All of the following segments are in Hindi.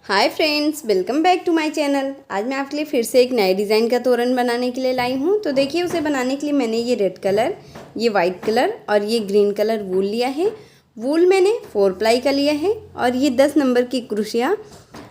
Hi friends, welcome back to my channel. आज मैं आपके लिए फिर से एक नए डिज़ाइन का तोरण बनाने के लिए लाई हूँ। तो देखिए, उसे बनाने के लिए मैंने ये रेड कलर, ये वाइट कलर और ये ग्रीन कलर वूल लिया है। वूल मैंने 4 प्लाई का लिया है और ये 10 नंबर की क्रोशिया।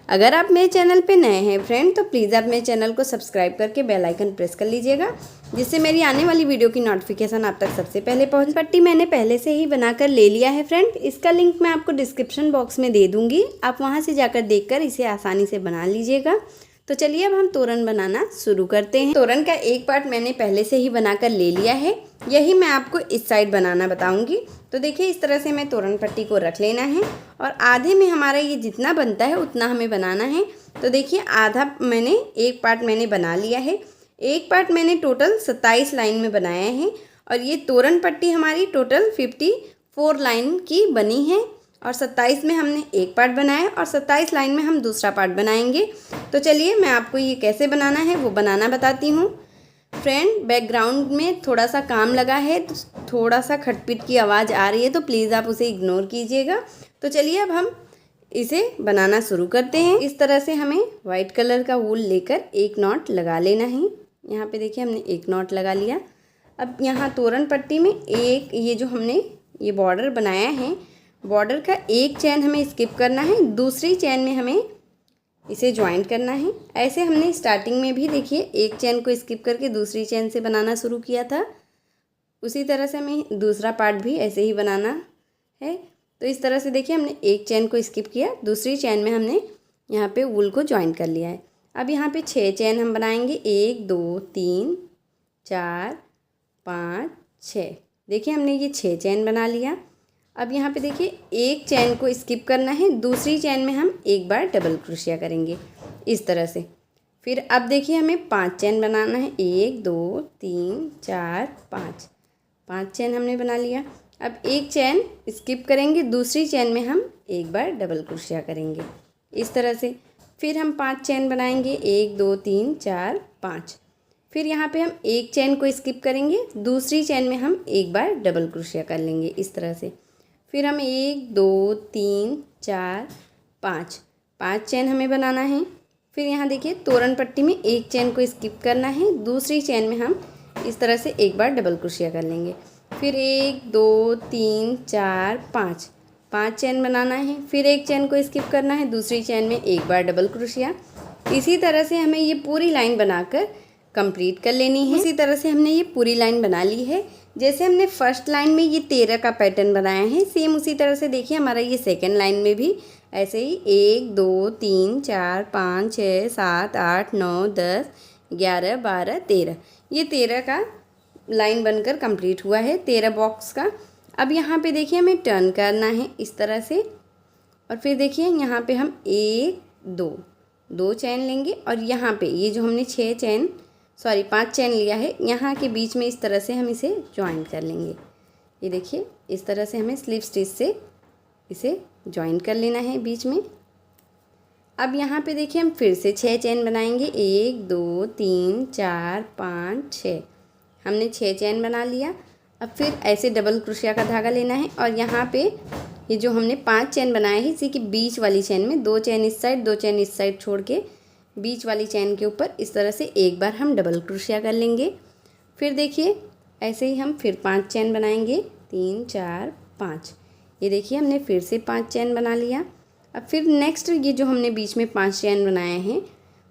अगर आप मेरे चैनल पे नए हैं फ्रेंड, तो प्लीज़ आप मेरे चैनल को सब्सक्राइब करके बेल आइकन प्रेस कर लीजिएगा, जिससे मेरी आने वाली वीडियो की नोटिफिकेशन आप तक सबसे पहले पहुंच। पट्टी मैंने पहले से ही बनाकर ले लिया है फ्रेंड। इसका लिंक मैं आपको डिस्क्रिप्शन बॉक्स में दे दूंगी, आप वहां से जाकर देखकर इसे आसानी से बना लीजिएगा। तो चलिए अब हम तोरण बनाना शुरू करते हैं। तोरण का एक पार्ट मैंने पहले से ही बनाकर ले लिया है, यही मैं आपको इस साइड बनाना बताऊंगी। तो देखिए, इस तरह से मैं तोरण पट्टी को रख लेना है और आधे में हमारा ये जितना बनता है उतना हमें बनाना है। तो देखिए, आधा मैंने एक पार्ट मैंने बना लिया है। एक पार्ट मैंने टोटल 27 लाइन में बनाया है और ये तोरण पट्टी हमारी टोटल 54 लाइन की बनी है और 27 में हमने एक पार्ट बनाया और 27 लाइन में हम दूसरा पार्ट बनाएंगे। तो चलिए मैं आपको ये कैसे बनाना है वो बनाना बताती हूँ। फ्रेंड, बैकग्राउंड में थोड़ा सा काम लगा है, तो थोड़ा सा खटपिट की आवाज़ आ रही है, तो प्लीज़ आप उसे इग्नोर कीजिएगा। तो चलिए अब हम इसे बनाना शुरू करते हैं। इस तरह से हमें वाइट कलर का वूल लेकर एक नॉट लगा लेना है। यहाँ पे देखिए, हमने एक नॉट लगा लिया। अब यहाँ तोरण पट्टी में एक ये जो हमने ये बॉर्डर बनाया है, बॉर्डर का एक चैन हमें स्किप करना है, दूसरी चैन में हमें इसे ज्वाइंट करना है। ऐसे हमने स्टार्टिंग में भी देखिए एक चैन को स्किप करके दूसरी चैन से बनाना शुरू किया था, उसी तरह से हमें दूसरा पार्ट भी ऐसे ही बनाना है। तो इस तरह से देखिए, हमने एक चैन को स्किप किया, दूसरी चैन में हमने यहाँ पे वूल को ज्वाइंट कर लिया है। अब यहाँ पे 6 चैन हम बनाएंगे, 1 2 3 4 5 6। देखिए, हमने ये 6 चैन बना लिया। अब यहाँ पे देखिए, एक चैन को स्किप करना है, दूसरी चैन में हम एक बार डबल क्रोशिया करेंगे इस तरह से। फिर अब देखिए, हमें 5 चैन बनाना है, 1 2 3 4 5 चैन हमने बना लिया। अब एक चैन स्किप करेंगे, दूसरी चैन में हम एक बार डबल क्रोशिया करेंगे इस तरह से। फिर हम 5 चैन बनाएंगे, 1 2 3 4 5। फिर यहाँ पे हम एक चैन को स्किप करेंगे, दूसरी चैन में हम एक बार डबल क्रोशिया कर लेंगे इस तरह से। फिर हम 1 2 3 4 5 चैन हमें बनाना है। फिर यहाँ देखिए, तोरण पट्टी में एक चैन को स्किप करना है, दूसरी चैन में हम इस तरह से एक बार डबल क्रोशिया कर लेंगे। फिर 1 2 3 4 5 चैन बनाना है। फिर एक चैन को स्किप करना है, दूसरी चैन में एक बार डबल क्रोशिया। इसी तरह से हमें ये पूरी लाइन बनाकर कंप्लीट कर लेनी है। इसी तरह से हमने ये पूरी लाइन बना ली है। जैसे हमने फर्स्ट लाइन में ये 13 का पैटर्न बनाया है, सेम उसी तरह से देखिए हमारा ये सेकेंड लाइन में भी ऐसे ही 1 2 3 4 5 6 7 8 9 10 11 12 13, ये 13 का लाइन बनकर कंप्लीट हुआ है, 13 बॉक्स का। अब यहाँ पे देखिए, हमें टर्न करना है इस तरह से और फिर देखिए यहाँ पे हम 1 2 चैन लेंगे और यहाँ पे ये जो हमने 5 चैन लिया है, यहाँ के बीच में इस तरह से हम इसे ज्वाइंट कर लेंगे। ये देखिए, इस तरह से हमें स्लिप स्टिच से इसे ज्वाइंट कर लेना है बीच में। अब यहाँ पे देखिए, हम फिर से 6 चैन बनाएंगे, 1 2 3 4 5 6। हमने 6 चैन बना लिया। अब फिर ऐसे डबल क्रोशिया का धागा लेना है और यहाँ पे ये जो हमने 5 चैन बनाए हैं, इसी की बीच वाली चैन में 2 चैन इस साइड 2 चैन इस साइड छोड़ के बीच वाली चैन के ऊपर इस तरह से एक बार हम डबल क्रोशिया कर लेंगे। फिर देखिए, ऐसे ही हम फिर 5 चैन बनाएंगे, 3 4 5। ये देखिए, हमने फिर से 5 चैन बना लिया। अब फिर नेक्स्ट ये जो हमने बीच में 5 चैन बनाए हैं,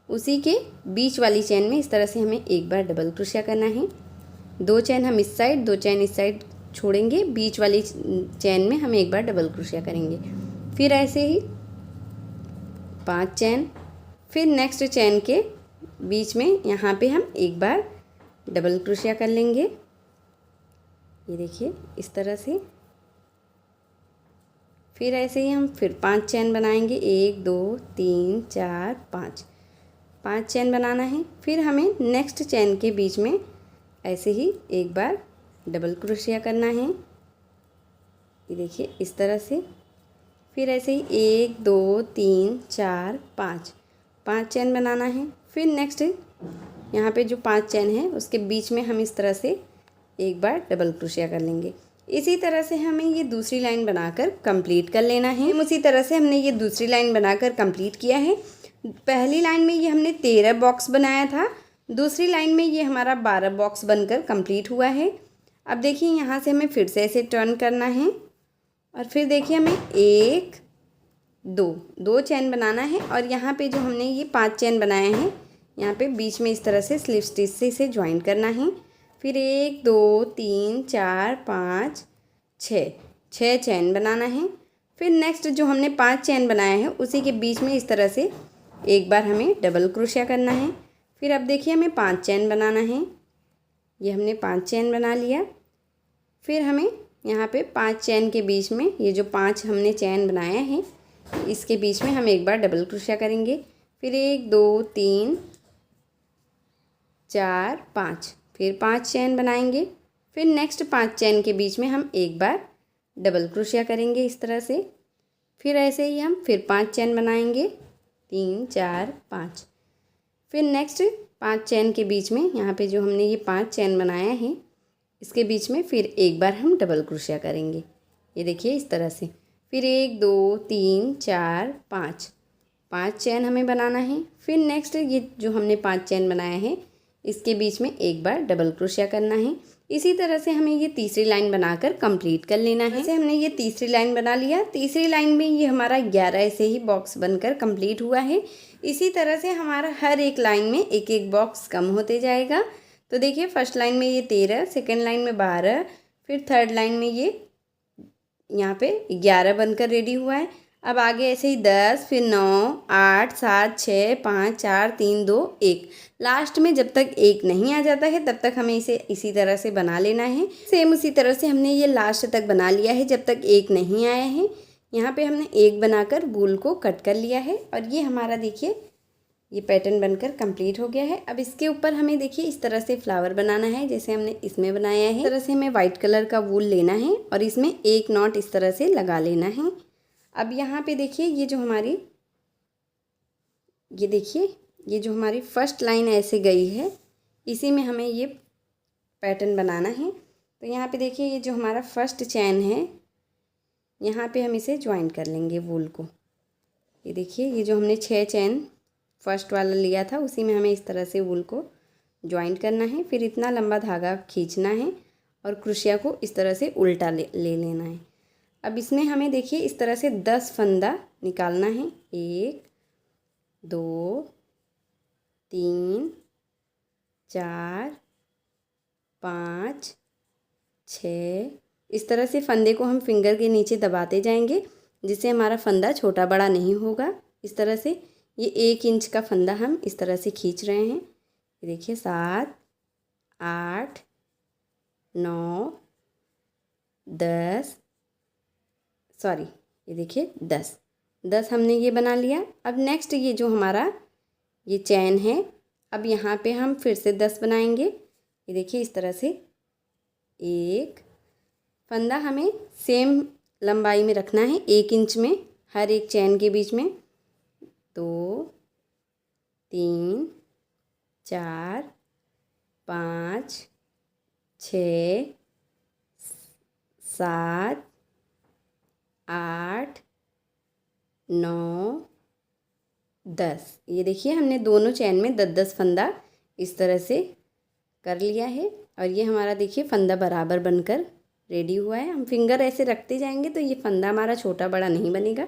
उसी के बीच वाली चैन में इस तरह से हमें एक बार डबल क्रोशिया करना है। 2 चैन हम इस साइड 2 चैन इस साइड छोड़ेंगे, बीच वाली चैन में हम एक बार डबल क्रोशिया करेंगे। फिर ऐसे ही 5 चैन, फिर नेक्स्ट चैन के बीच में यहाँ पे हम एक बार डबल क्रोशिया कर लेंगे। ये देखिए, इस तरह से। फिर ऐसे ही हम फिर 5 चैन बनाएंगे, 1 2 3 4 5 चैन बनाना है। फिर हमें नेक्स्ट चैन के बीच में ऐसे ही एक बार डबल क्रोशिया करना है। ये देखिए, इस तरह से। फिर ऐसे ही 1 2 3 4 5 चैन बनाना है। फिर नेक्स्ट यहाँ पे जो 5 चैन है उसके बीच में हम इस तरह से एक बार डबल क्रोशिया कर लेंगे। इसी तरह से हमें ये दूसरी लाइन बनाकर कंप्लीट कर लेना है। उसी तरह से हमने ये दूसरी लाइन बनाकर कंप्लीट किया है। पहली लाइन में ये हमने 13 बॉक्स बनाया था, दूसरी लाइन में ये हमारा 12 बॉक्स बनकर कंप्लीट हुआ है। अब देखिए यहाँ से हमें फिर से ऐसे टर्न करना है और फिर देखिए हमें 1 2 चैन बनाना है और यहाँ पे जो हमने ये 5 चैन बनाए हैं यहाँ पे बीच में इस तरह से स्लिप स्टिच से इसे ज्वाइन करना है। फिर 1 2 3 4 5 6 चैन बनाना है। फिर नेक्स्ट जो हमने 5 चैन बनाया है उसी के बीच में इस तरह से एक बार हमें डबल क्रोशिया करना है। फिर अब देखिए हमें 5 चैन बनाना है, ये हमने 5 चैन बना लिया। फिर हमें यहाँ पे 5 चैन के बीच में ये जो 5 हमने चैन बनाया है इसके बीच में हम एक बार डबल क्रोशिया करेंगे। फिर 1 2 3 4 5 फिर 5 चैन बनाएंगे। फिर नेक्स्ट 5 चैन के बीच में हम एक बार डबल क्रोशिया करेंगे इस तरह से। फिर ऐसे ही हम फिर 5 चैन बनाएंगे 3 4 5। फिर नेक्स्ट 5 चैन के बीच में यहाँ पे जो हमने ये 5 चैन बनाया है इसके बीच में फिर एक बार हम डबल क्रोशिया करेंगे, ये देखिए इस तरह से। फिर 1 2 3 4 5 चैन हमें बनाना है। फिर नेक्स्ट ये जो हमने 5 चैन बनाया है इसके बीच में एक बार डबल क्रोशिया करना है। इसी तरह से हमें ये तीसरी लाइन बनाकर कंप्लीट कर लेना है। जैसे हमने ये तीसरी लाइन बना लिया, तीसरी लाइन में ये हमारा 11 ऐसे ही बॉक्स बनकर कंप्लीट हुआ है। इसी तरह से हमारा हर एक लाइन में एक एक बॉक्स कम होते जाएगा। तो देखिए फर्स्ट लाइन में ये 13, सेकेंड लाइन में 12, फिर थर्ड लाइन में ये यहाँ पे 11 बनकर रेडी हुआ है। अब आगे ऐसे ही 10, फिर 9 8 7 6 5 4 3 2 1। लास्ट में जब तक 1 नहीं आ जाता है तब तक हमें इसे इसी तरह से बना लेना है। सेम उसी तरह से हमने ये लास्ट तक बना लिया है जब तक 1 नहीं आया है। यहाँ पे हमने 1 बनाकर वूल को कट कर लिया है और ये हमारा देखिए ये पैटर्न बनकर कंप्लीट हो गया है। अब इसके ऊपर हमें देखिए इस तरह से फ्लावर बनाना है जैसे हमने इसमें बनाया है। इस तरह से हमें वाइट कलर का वूल लेना है और इसमें एक नॉट इस तरह से लगा लेना है। अब यहाँ पे देखिए ये जो हमारी ये जो हमारी फर्स्ट लाइन ऐसे गई है इसी में हमें ये पैटर्न बनाना है। तो यहाँ पे देखिए ये जो हमारा फर्स्ट चैन है यहाँ पे हम इसे ज्वाइन कर लेंगे वूल को। ये देखिए ये जो हमने 6 चैन फर्स्ट वाला लिया था उसी में हमें इस तरह से वूल को ज्वाइंट करना है। फिर इतना लंबा धागा खींचना है और क्रोशिया को इस तरह से उल्टा ले लेना है। अब इसमें हमें देखिए इस तरह से 10 फंदा निकालना है। 1 2 3 4 5 6। इस तरह से फंदे को हम फिंगर के नीचे दबाते जाएंगे जिससे हमारा फंदा छोटा बड़ा नहीं होगा। इस तरह से ये 1 इंच का फंदा हम इस तरह से खींच रहे हैं। ये देखिए 7 8 9 10 ये देखिए 10 हमने ये बना लिया। अब नेक्स्ट ये जो हमारा ये चैन है अब यहाँ पे हम फिर से 10 बनाएंगे। ये देखिए इस तरह से एक फंदा हमें सेम लंबाई में रखना है 1 इंच में हर एक चैन के बीच में। 2 3 4 5 6 7 8 9 10। ये देखिए हमने दोनों चैन में 10 फंदा इस तरह से कर लिया है और ये हमारा देखिए फंदा बराबर बनकर रेडी हुआ है। हम फिंगर ऐसे रखते जाएंगे तो ये फंदा हमारा छोटा बड़ा नहीं बनेगा,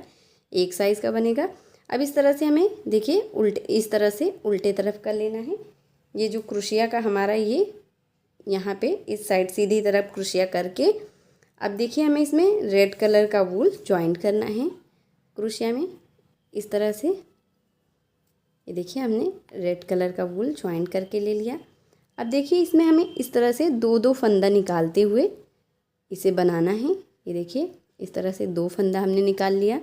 एक साइज़ का बनेगा। अब इस तरह से हमें देखिए उल्टे इस तरह से उल्टे तरफ कर लेना है। ये जो क्रोशिया का हमारा ये यहाँ पे इस साइड सीधी तरफ क्रोशिया करके अब देखिए हमें इसमें रेड कलर का वूल ज्वाइंट करना है क्रोशिया में इस तरह से। ये देखिए हमने रेड कलर का वूल ज्वाइंट करके ले लिया। अब देखिए इसमें हमें इस तरह से 2 फंदा निकालते हुए इसे बनाना है। ये देखिए इस तरह से 2 फंदा हमने निकाल लिया।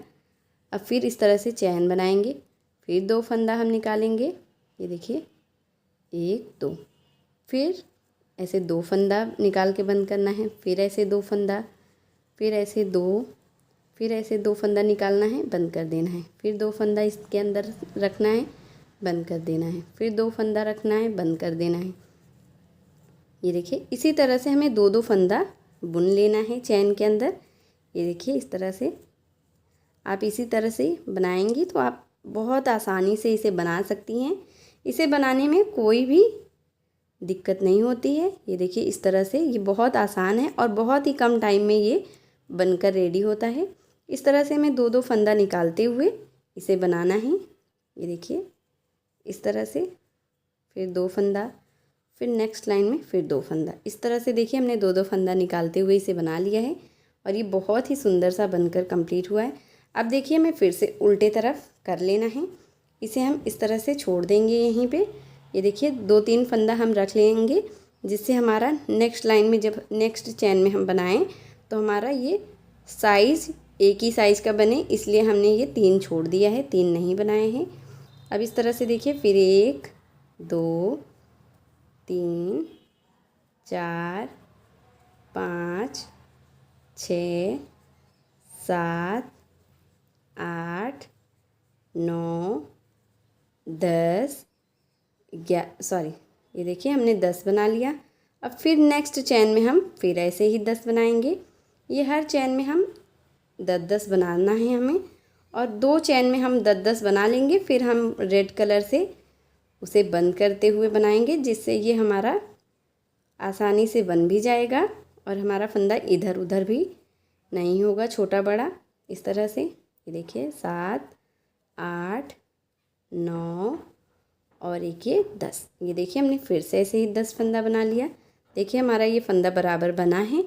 अब फिर इस तरह से चैन बनाएंगे, फिर 2 फंदा हम निकालेंगे। ये देखिए 1 2, फिर ऐसे 2 फंदा निकाल के बंद करना है, फिर ऐसे 2 फंदा, फिर ऐसे 2, फिर ऐसे 2 फंदा निकालना है, बंद कर देना है, फिर 2 फंदा इसके अंदर रखना है, बंद कर देना है, फिर 2 फंदा रखना है, बंद कर देना है। ये देखिए इसी तरह से हमें 2 फंदा बुन लेना है चैन के अंदर। ये देखिए इस तरह से आप इसी तरह से बनाएंगी तो आप बहुत आसानी से इसे बना सकती हैं। इसे बनाने में कोई भी दिक्कत नहीं होती है। ये देखिए इस तरह से ये बहुत आसान है और बहुत ही कम टाइम में ये बनकर रेडी होता है। इस तरह से हमें दो दो फंदा निकालते हुए इसे बनाना है। ये देखिए इस तरह से, फिर दो फंदा, फिर नेक्स्ट लाइन में फिर दो फंदा। इस तरह से देखिए हमने दो दो फंदा निकालते हुए इसे बना लिया है और ये बहुत ही सुंदर सा बनकर कंप्लीट हुआ है। अब देखिए हमें फिर से उल्टे तरफ कर लेना है। इसे हम इस तरह से छोड़ देंगे यहीं पे। ये देखिए दो तीन फंदा हम रख लेंगे, जिससे हमारा नेक्स्ट लाइन में जब नेक्स्ट चैन में हम बनाएं तो हमारा ये साइज़ एक ही साइज़ का बने, इसलिए हमने ये तीन छोड़ दिया है, तीन नहीं बनाए हैं। अब इस तरह से देखिए फिर 1 2 3 4 5 6 7 8 9 10 ये देखिए हमने 10 बना लिया। अब फिर नेक्स्ट चैन में हम फिर ऐसे ही 10 बनाएंगे। ये हर चैन में हम 10-10 बनाना है हमें, और दो चैन में हम 10-10 बना लेंगे। फिर हम रेड कलर से उसे बंद करते हुए बनाएंगे, जिससे ये हमारा आसानी से बन भी जाएगा और हमारा फंदा इधर उधर भी नहीं होगा छोटा बड़ा। इस तरह से ये देखिए 7 8 9 और एक ये 10। ये देखिए हमने फिर से ऐसे ही 10 फंदा बना लिया। देखिए हमारा ये फंदा बराबर बना है।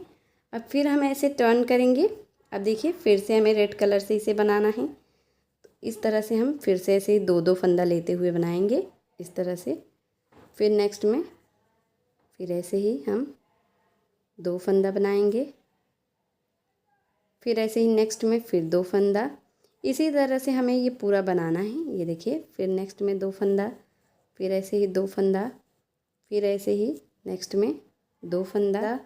अब फिर हम ऐसे टर्न करेंगे। अब देखिए फिर से हमें रेड कलर से इसे बनाना है। तो इस तरह से हम फिर से ऐसे ही दो दो फंदा लेते हुए बनाएंगे इस तरह से। फिर नेक्स्ट में फिर ऐसे ही हम दो फंदा बनाएंगे। फिर ऐसे ही नेक्स्ट में फिर दो फंदा। इसी तरह से हमें ये पूरा बनाना है। ये देखिए फिर नेक्स्ट में दो फंदा, फिर ऐसे ही दो फंदा, फिर ऐसे ही नेक्स्ट में दो फंदा,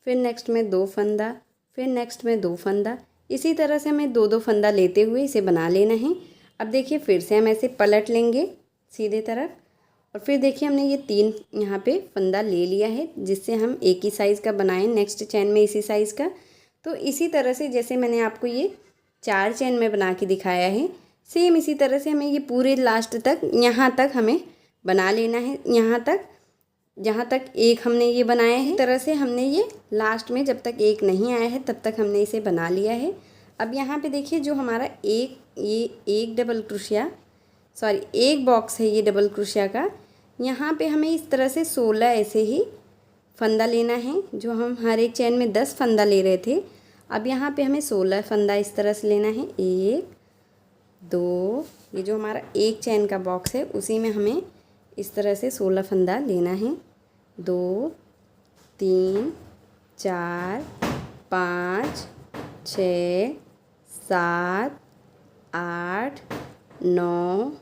फिर नेक्स्ट में दो फंदा, फिर नेक्स्ट में दो फंदा। इसी तरह से हमें दो दो फंदा लेते हुए इसे बना लेना है। अब देखिए फिर से हम ऐसे पलट लेंगे सीधे तरफ, और फिर देखिए हमने ये तीन यहाँ पे फंदा ले लिया है, जिससे हम एक ही साइज़ का बनाएं नेक्स्ट चैन में इसी साइज़ का। तो इसी तरह से जैसे मैंने आपको ये 4 चैन में बना के दिखाया है, सेम इसी तरह से हमें ये पूरे लास्ट तक यहाँ तक हमें बना लेना है। यहाँ तक जहाँ तक एक हमने ये बनाया है, इस तरह से हमने ये लास्ट में जब तक एक नहीं आया है तब तक हमने इसे बना लिया है। अब यहाँ पे देखिए जो हमारा एक डबल क्रोशिया एक बॉक्स है ये डबल क्रोशिया का, यहाँ पे हमें इस तरह से 16 ऐसे ही फंदा लेना है। जो हम हर एक चैन में 10 फंदा ले रहे थे, अब यहाँ पे हमें 16 फंदा इस तरह से लेना है। 1 2, ये जो हमारा एक चैन का बॉक्स है उसी में हमें इस तरह से 16 फंदा लेना है। 2 3 4 5 6 7 8 9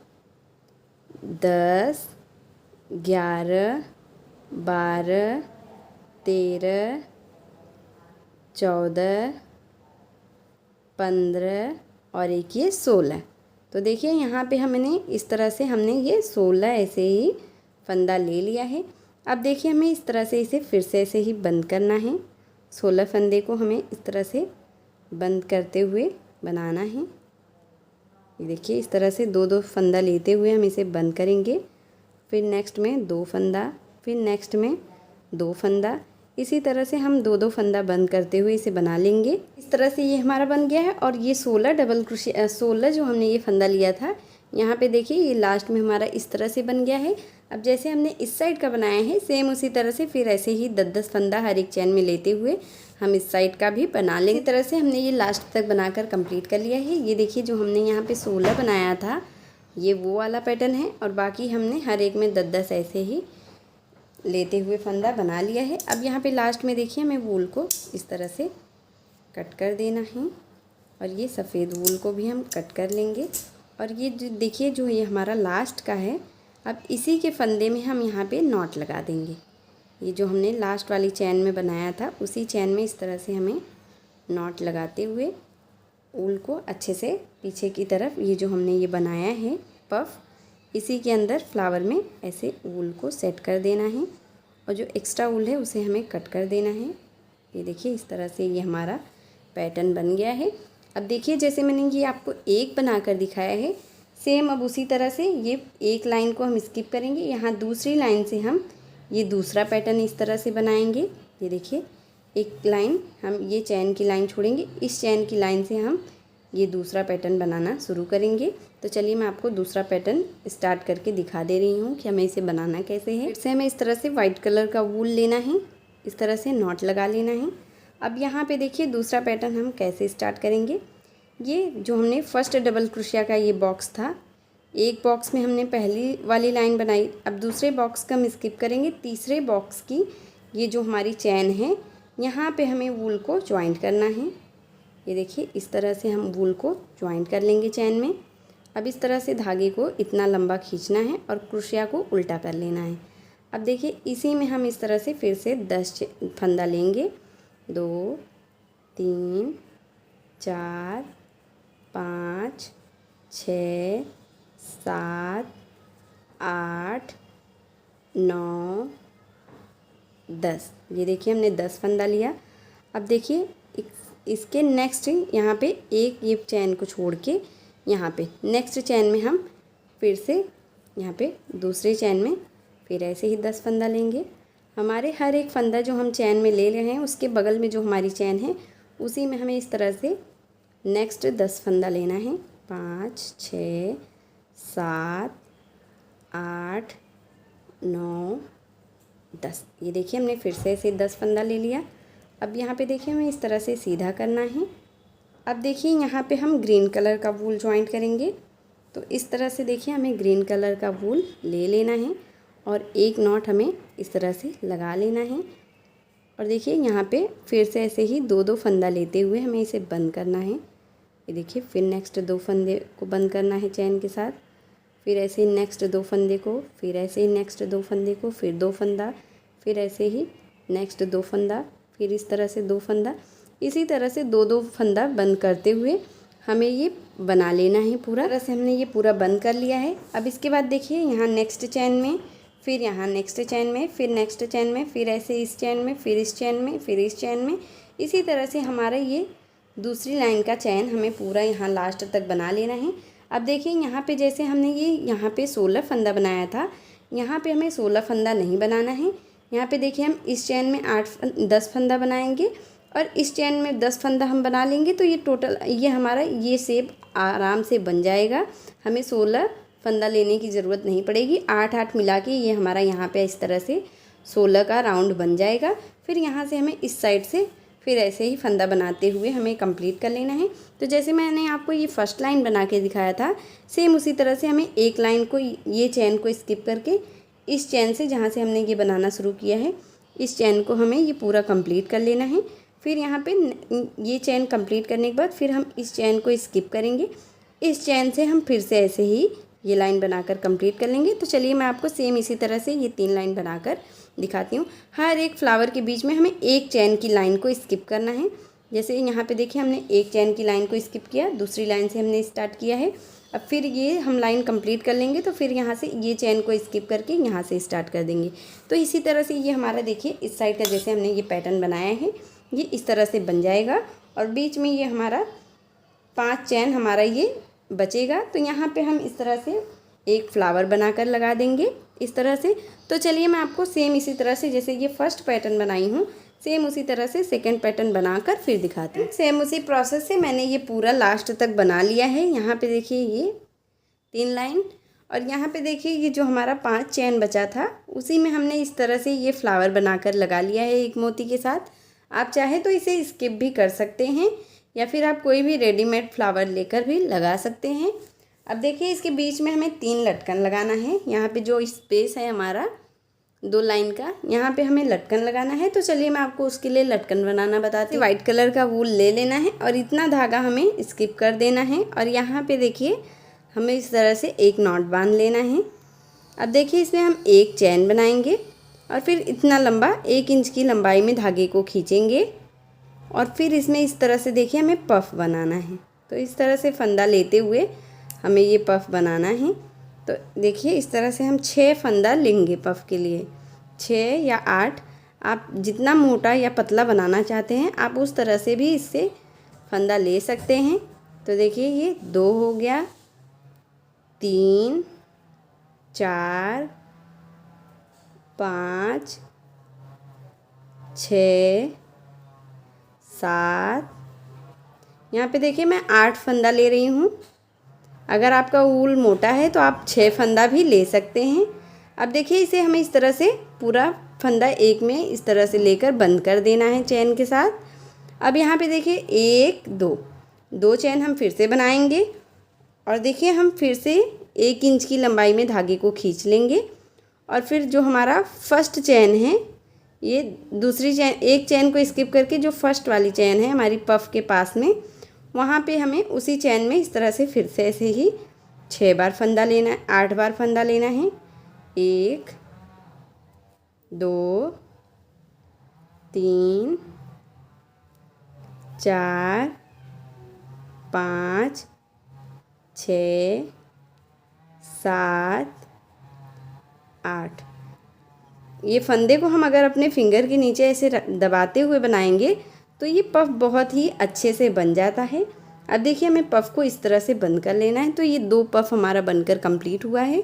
10 11 12 13 14 15 और एक ये 16। तो देखिए यहाँ पे हमने इस तरह से हमने ये 16 ऐसे ही फंदा ले लिया है। अब देखिए हमें इस तरह से इसे फिर से ऐसे ही बंद करना है। 16 फंदे को हमें इस तरह से बंद करते हुए बनाना है। ये देखिए इस तरह से दो दो फंदा लेते हुए हम इसे बंद करेंगे। फिर नेक्स्ट में दो फंदा, फिर नेक्स्ट में दो फंदा। इसी तरह से हम दो दो फंदा बंद करते हुए इसे बना लेंगे। इस तरह से ये हमारा बन गया है। और ये 16 डबल क्रोशिया 16 जो हमने ये फंदा लिया था, यहाँ पे देखिए ये लास्ट में हमारा इस तरह से बन गया है। अब जैसे हमने इस साइड का बनाया है, सेम उसी तरह से फिर ऐसे ही 10-10 फंदा हर एक चैन में लेते हुए हम इस साइड का भी बना लेंगे। इस तरह से हमने ये लास्ट तक बनाकर कंप्लीट कर लिया है। ये देखिए जो हमने यहाँ पे 16 बनाया था, ये वो वाला पैटर्न है, और बाकी हमने हर एक में 10-10 ऐसे ही लेते हुए फंदा बना लिया है। अब यहाँ पे लास्ट में देखिए हमें वूल को इस तरह से कट कर देना है, और ये सफ़ेद वूल को भी हम कट कर लेंगे। और ये जो देखिए जो ये हमारा लास्ट का है, अब इसी के फंदे में हम यहाँ पे नॉट लगा देंगे। ये जो हमने लास्ट वाली चैन में बनाया था, उसी चैन में इस तरह से हमें नॉट लगाते हुए वूल को अच्छे से पीछे की तरफ, ये जो हमने ये बनाया है पफ, इसी के अंदर फ्लावर में ऐसे वूल को सेट कर देना है, और जो एक्स्ट्रा वूल है उसे हमें कट कर देना है। ये देखिए इस तरह से ये हमारा पैटर्न बन गया है। अब देखिए जैसे मैंने ये आपको एक बनाकर दिखाया है, सेम अब उसी तरह से ये एक लाइन को हम स्किप करेंगे। यहाँ दूसरी लाइन से हम ये दूसरा पैटर्न इस तरह से बनाएंगे। ये देखिए एक लाइन हम ये चैन की लाइन छोड़ेंगे, इस चैन की लाइन से हम ये दूसरा पैटर्न बनाना शुरू करेंगे। तो चलिए मैं आपको दूसरा पैटर्न स्टार्ट करके दिखा दे रही हूँ कि हमें इसे बनाना कैसे है। फिर से हमें इस तरह से वाइट कलर का वूल लेना है, इस तरह से नॉट लगा लेना है। अब यहाँ पे देखिए दूसरा पैटर्न हम कैसे स्टार्ट करेंगे। ये जो हमने फर्स्ट डबल क्रोशिया का ये बॉक्स था, एक बॉक्स में हमने पहली वाली लाइन बनाई, अब दूसरे बॉक्स का हम स्किप करेंगे। तीसरे बॉक्स की ये जो हमारी चैन है, यहाँ पे हमें वूल को ज्वाइंट करना है। ये देखिए इस तरह से हम वूल को ज्वाइंट कर लेंगे चैन में। अब इस तरह से धागे को इतना लंबा खींचना है और क्रोशिया को उल्टा कर लेना है। अब देखिए इसी में हम इस तरह से फिर से 10 फंदा लेंगे। 2 3 4 5 6 7 8 9 10। ये देखिए हमने 10 फंदा लिया। अब देखिए इसके नेक्स्ट यहाँ पे एक ये चैन को छोड़ के यहाँ पे नेक्स्ट चैन में हम फिर से यहाँ पे दूसरी चैन में फिर ऐसे ही 10 फंदा लेंगे। हमारे हर एक फंदा जो हम चैन में ले रहे हैं उसके बगल में जो हमारी चैन है उसी में हमें इस तरह से नेक्स्ट 10 फंदा लेना है। 5 6 7 8 9 10। ये देखिए हमने फिर से ऐसे 10 फंदा ले लिया। अब यहाँ पे देखिए हमें इस तरह से सीधा करना है। अब देखिए यहाँ पे हम ग्रीन कलर का वूल ज्वाइंट करेंगे। तो इस तरह से देखिए हमें ग्रीन कलर का वूल ले लेना है और एक नॉट हमें इस तरह से लगा लेना है। और देखिए यहाँ पे फिर से ऐसे ही 2-2 फंदा लेते हुए हमें इसे बंद करना है। ये देखिए फिर नेक्स्ट 2 फंदे को बंद करना है चैन के साथ, फिर ऐसे ही नेक्स्ट 2 फंदे को, फिर ऐसे ही नेक्स्ट 2 फंदे को, फिर 2 फंदा, फिर ऐसे ही नेक्स्ट 2 फंदा, फिर इस तरह से 2 फंदा। इसी तरह से 2-2 फंदा बंद करते हुए हमें ये बना लेना है पूरा। तरह से हमने ये पूरा बंद कर लिया है। अब इसके बाद देखिए यहाँ नेक्स्ट चैन में, फिर यहाँ नेक्स्ट चैन में, फिर नेक्स्ट चैन में, फिर ऐसे इस चैन में, फिर इस चैन में, फिर इस चैन में। इसी तरह से हमारा ये दूसरी लाइन का चैन हमें पूरा यहाँ लास्ट तक बना लेना है। अब देखिए यहाँ पे जैसे हमने ये यहाँ पे 16 फंदा बनाया था, यहाँ पे हमें 16 फंदा नहीं बनाना है। यहाँ पे देखिए हम इस चैन में 10 फंदा बनाएंगे और इस चैन में 10 फंदा हम बना लेंगे। तो ये टोटल ये हमारा ये शेप आराम से बन जाएगा। हमें 16 फंदा लेने की ज़रूरत नहीं पड़ेगी। 8-8 मिला के ये हमारा यहाँ पे इस तरह से 16 का राउंड बन जाएगा। फिर यहाँ से हमें इस साइड से फिर ऐसे ही फंदा बनाते हुए हमें कंप्लीट कर लेना है। तो जैसे मैंने आपको ये फर्स्ट लाइन बना के दिखाया था, सेम उसी तरह से हमें एक लाइन को ये चैन को स्किप करके इस चैन से जहाँ से हमने ये बनाना शुरू किया है, इस चैन को हमें ये पूरा कंप्लीट कर लेना है। फिर यहाँ पे ये चैन कंप्लीट करने के बाद फिर हम इस चैन को स्किप करेंगे। इस चैन से हम फिर से ऐसे ही ये लाइन बनाकर कंप्लीट कर लेंगे। तो चलिए मैं आपको सेम इसी तरह से ये 3 लाइन बनाकर दिखाती हूँ। हर एक फ्लावर के बीच में हमें एक चैन की लाइन को स्किप करना है। जैसे यहाँ पे देखिए हमने एक चैन की लाइन को स्किप किया, दूसरी लाइन से हमने स्टार्ट किया है। अब फिर ये हम लाइन कंप्लीट कर लेंगे तो फिर यहाँ से ये चैन को स्किप करके यहाँ से स्टार्ट कर देंगे। तो इसी तरह से ये हमारा देखिए इस साइड का जैसे हमने ये पैटर्न बनाया है ये इस तरह से बन जाएगा और बीच में ये हमारा 5 चैन हमारा ये बचेगा। तो यहाँ पे हम इस तरह से एक फ्लावर बनाकर लगा देंगे इस तरह से। तो चलिए मैं आपको सेम इसी तरह से जैसे ये फर्स्ट पैटर्न बनाई हूँ सेम उसी तरह से सेकंड पैटर्न बनाकर फिर दिखाती हूँ। सेम उसी प्रोसेस से मैंने ये पूरा लास्ट तक बना लिया है। यहाँ पे देखिए ये 3 लाइन और यहाँ पे देखिए ये जो हमारा 5 चैन बचा था उसी में हमने इस तरह से ये फ्लावर बनाकर लगा लिया है एक मोती के साथ। आप चाहे तो इसे स्किप भी कर सकते हैं या फिर आप कोई भी रेडीमेड फ्लावर लेकर भी लगा सकते हैं। अब देखिए इसके बीच में हमें 3 लटकन लगाना है। यहाँ पे जो स्पेस है हमारा 2 लाइन का, यहाँ पे हमें लटकन लगाना है। तो चलिए मैं आपको उसके लिए लटकन बनाना बताती हूँ। वाइट कलर का वूल ले लेना है और इतना धागा हमें स्किप कर देना है और यहाँ पे देखिए हमें इस तरह से एक नॉट बांध लेना है। अब देखिए इसमें हम एक चैन बनाएंगे और फिर इतना लंबा 1 इंच की लंबाई में धागे को खींचेंगे और फिर इसमें इस तरह से देखिए हमें पफ बनाना है। तो इस तरह से फंदा लेते हुए हमें ये पफ बनाना है। तो देखिए इस तरह से हम 6 फंदा लेंगे पफ के लिए, 6 या 8। आप जितना मोटा या पतला बनाना चाहते हैं आप उस तरह से भी इससे फंदा ले सकते हैं। तो देखिए ये 2 हो गया, 3, 4, 5, 6, 7, यहाँ पे देखिए मैं 8 फंदा ले रही हूँ। अगर आपका ऊल मोटा है तो आप 6 फंदा भी ले सकते हैं। अब देखिए इसे हमें इस तरह से पूरा फंदा एक में इस तरह से लेकर बंद कर देना है चैन के साथ। अब यहाँ पे देखिए 1, 2 चैन हम फिर से बनाएंगे और देखिए हम फिर से 1 इंच की लंबाई में धागे को खींच लेंगे और फिर जो हमारा फर्स्ट चैन है ये दूसरी चैन, एक चैन को स्किप करके जो फर्स्ट वाली चैन है हमारी पफ के पास में, वहाँ पे हमें उसी चैन में इस तरह से फिर से ऐसे ही 6 बार फंदा लेना है, 8 बार फंदा लेना है। 1, 2, 3, 4, 5, 6, 7, 8। ये फंदे को हम अगर अपने फिंगर के नीचे ऐसे दबाते हुए बनाएंगे तो ये पफ बहुत ही अच्छे से बन जाता है। अब देखिए हमें पफ को इस तरह से बंद कर लेना है। तो ये 2 पफ हमारा बनकर कंप्लीट हुआ है।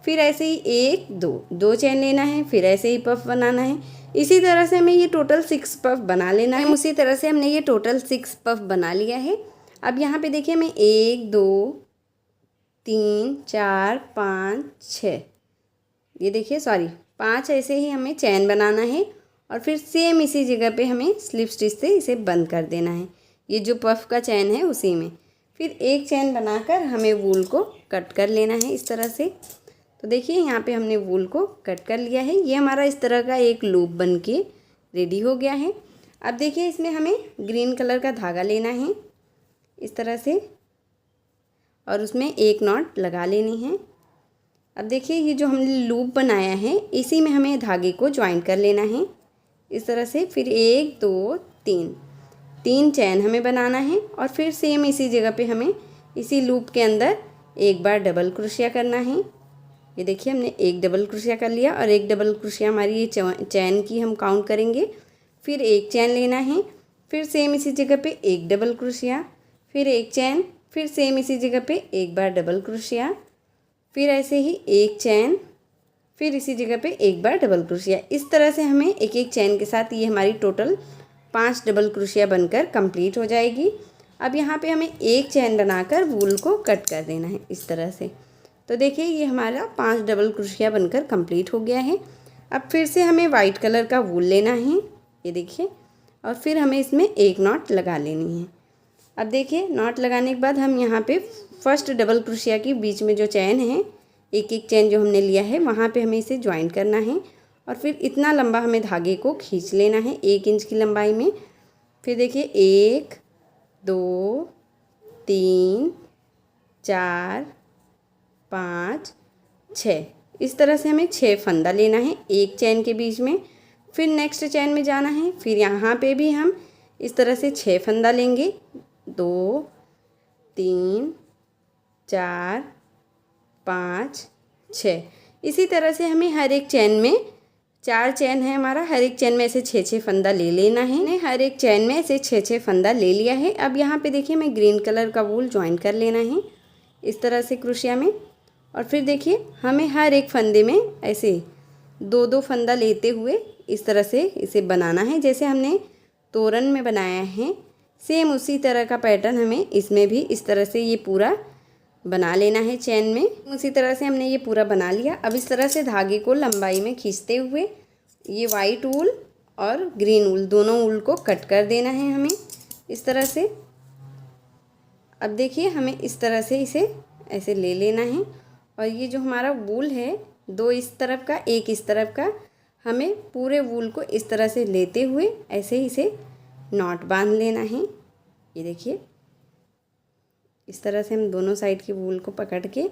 फिर ऐसे ही 1, 2 चैन लेना है, फिर ऐसे ही पफ बनाना है। इसी तरह से हमें ये टोटल 6 पफ बना लेना है। उसी तरह से हमने ये टोटल 6 पफ बना लिया है। अब यहाँ पे देखिए हमें 1, 2, 3, 4, 5, 6, ये देखिए 5 ऐसे ही हमें चैन बनाना है और फिर सेम इसी जगह पे हमें स्लिप स्टिच से इसे बंद कर देना है। ये जो पफ का चैन है उसी में फिर एक चैन बनाकर हमें वूल को कट कर लेना है इस तरह से। तो देखिए यहाँ पे हमने वूल को कट कर लिया है। ये हमारा इस तरह का एक लूप बन के रेडी हो गया है। अब देखिए इसमें हमें ग्रीन कलर का धागा लेना है इस तरह से और उसमें एक नॉट लगा लेनी है। अब देखिए ये जो हमने लूप बनाया है इसी में हमें धागे को ज्वाइन कर लेना है इस तरह से। फिर 1, 2, 3 चैन हमें बनाना है और फिर सेम इसी जगह पे हमें इसी लूप के अंदर एक बार डबल क्रोशिया करना है। ये देखिए हमने एक डबल क्रोशिया कर लिया और एक डबल क्रोशिया हमारी ये चैन की हम काउंट करेंगे। फिर एक चैन लेना है, फिर सेम इसी जगह पे एक डबल क्रोशिया, फिर एक चैन, फिर सेम इसी जगह पे एक बार डबल क्रोशिया, फिर ऐसे ही एक चैन, फिर इसी जगह पे एक बार डबल क्रोशिया। इस तरह से हमें एक एक चैन के साथ ये हमारी टोटल 5 डबल क्रोशिया बनकर कंप्लीट हो जाएगी। अब यहाँ पे हमें एक चैन बनाकर वूल को कट कर देना है इस तरह से। तो देखिए ये हमारा 5 डबल क्रोशिया बनकर कंप्लीट हो गया है। अब फिर से हमें वाइट कलर का वूल लेना है, ये देखिए, और फिर हमें इसमें एक नॉट लगा लेनी है। अब देखिए नॉट लगाने के बाद हम यहाँ पे फर्स्ट डबल क्रोशिया के बीच में जो चैन है, एक एक चैन जो हमने लिया है वहाँ पे हमें इसे ज्वाइन करना है और फिर इतना लंबा हमें धागे को खींच लेना है 1 इंच की लंबाई में। फिर देखिए 1, 2, 3, 4, 5, 6, इस तरह से हमें 6 फंदा लेना है एक चैन के बीच में। फिर नेक्स्ट चैन में जाना है, फिर यहाँ पे भी हम इस तरह से 6 फंदा लेंगे, 2, 3, 4, 5, 6। इसी तरह से हमें हर एक चैन में 4 चैन है हमारा, हर एक चैन में ऐसे 6-6 फंदा ले लेना है। हमने हर एक चैन में ऐसे 6-6 फंदा ले लिया है। अब यहाँ पे देखिए हमें ग्रीन कलर का वूल ज्वाइन कर लेना है इस तरह से क्रोशिया में और फिर देखिए हमें हर एक फंदे में ऐसे 2-2 फंदा लेते हुए इस तरह से इसे बनाना है जैसे हमने तोरण में बनाया है। सेम उसी तरह का पैटर्न हमें इसमें भी इस तरह से ये पूरा बना लेना है चैन में। उसी तरह से हमने ये पूरा बना लिया। अब इस तरह से धागे को लंबाई में खींचते हुए ये वाइट ऊल और ग्रीन ऊल दोनों ऊल को कट कर देना है हमें इस तरह से। अब देखिए हमें इस तरह से इसे ऐसे ले लेना है और ये जो हमारा वूल है 2 इस तरफ का 1 इस तरफ का, हमें पूरे वूल को इस तरह से लेते हुए ऐसे ही इसे नॉट बांध लेना है। ये देखिए इस तरह से हम दोनों साइड की वूल को पकड़ के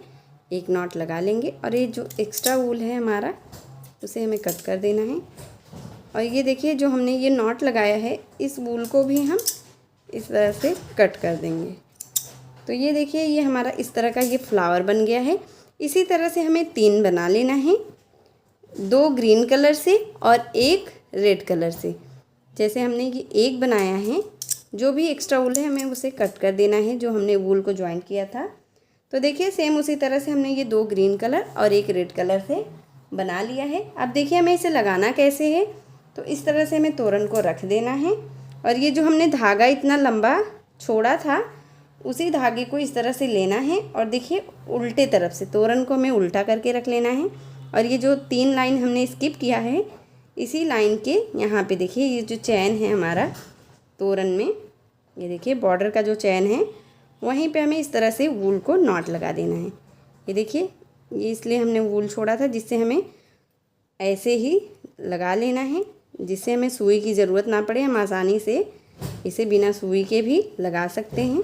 एक नॉट लगा लेंगे और ये जो एक्स्ट्रा वूल है हमारा उसे हमें कट कर देना है। और ये देखिए जो हमने ये नॉट लगाया है इस वूल को भी हम इस तरह से कट कर देंगे। तो ये देखिए ये हमारा इस तरह का ये फ्लावर बन गया है। इसी तरह से हमें 3 बना लेना है, 2 ग्रीन कलर से और 1 रेड कलर से। जैसे हमने ये एक बनाया है, जो भी एक्स्ट्रा वूल है हमें उसे कट कर देना है, जो हमने वूल को ज्वाइन किया था। तो देखिए सेम उसी तरह से हमने ये 2 ग्रीन कलर और एक रेड कलर से बना लिया है। अब देखिए हमें इसे लगाना कैसे है। तो इस तरह से हमें तोरण को रख देना है और ये जो हमने धागा इतना लंबा छोड़ा था, उसी धागे को इस तरह से लेना है और देखिए उल्टे तरफ से तोरण को हमें उल्टा करके रख लेना है। और ये जो 3 लाइन हमने स्किप किया है, इसी लाइन के यहाँ पे देखिए ये जो चैन है हमारा तोरण में, ये देखिए बॉर्डर का जो चैन है, वहीं पे हमें इस तरह से वूल को नॉट लगा देना है। ये देखिए ये इसलिए हमने वूल छोड़ा था, जिससे हमें ऐसे ही लगा लेना है, जिससे हमें सुई की ज़रूरत ना पड़े। हम आसानी से इसे बिना सुई के भी लगा सकते हैं।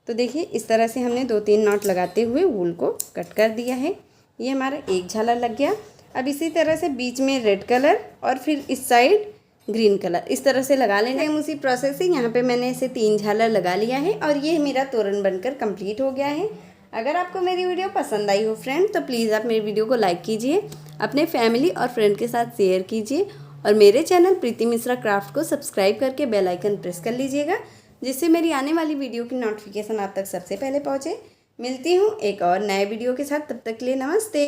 तो देखिए इस तरह से हमने 2-3 नॉट लगाते हुए वूल को कट कर दिया है। ये हमारा एक झालर लग गया। अब इसी तरह से बीच में रेड कलर और फिर इस साइड ग्रीन कलर इस तरह से लगा लेना है। उसी प्रोसेस से यहाँ पे मैंने इसे 3 झालर लगा लिया है और ये मेरा तोरण बनकर कंप्लीट हो गया है। अगर आपको मेरी वीडियो पसंद आई हो फ्रेंड, तो प्लीज़ आप मेरी वीडियो को लाइक कीजिए, अपने फैमिली और फ्रेंड के साथ शेयर कीजिए और मेरे चैनल प्रीति मिश्रा क्राफ्ट को सब्सक्राइब करके बेल आइकन प्रेस कर लीजिएगा, जिससे मेरी आने वाली वीडियो की नोटिफिकेशन आप तक सबसे पहले पहुँचे। मिलती हूँ एक और नए वीडियो के साथ, तब तक के लिए नमस्ते।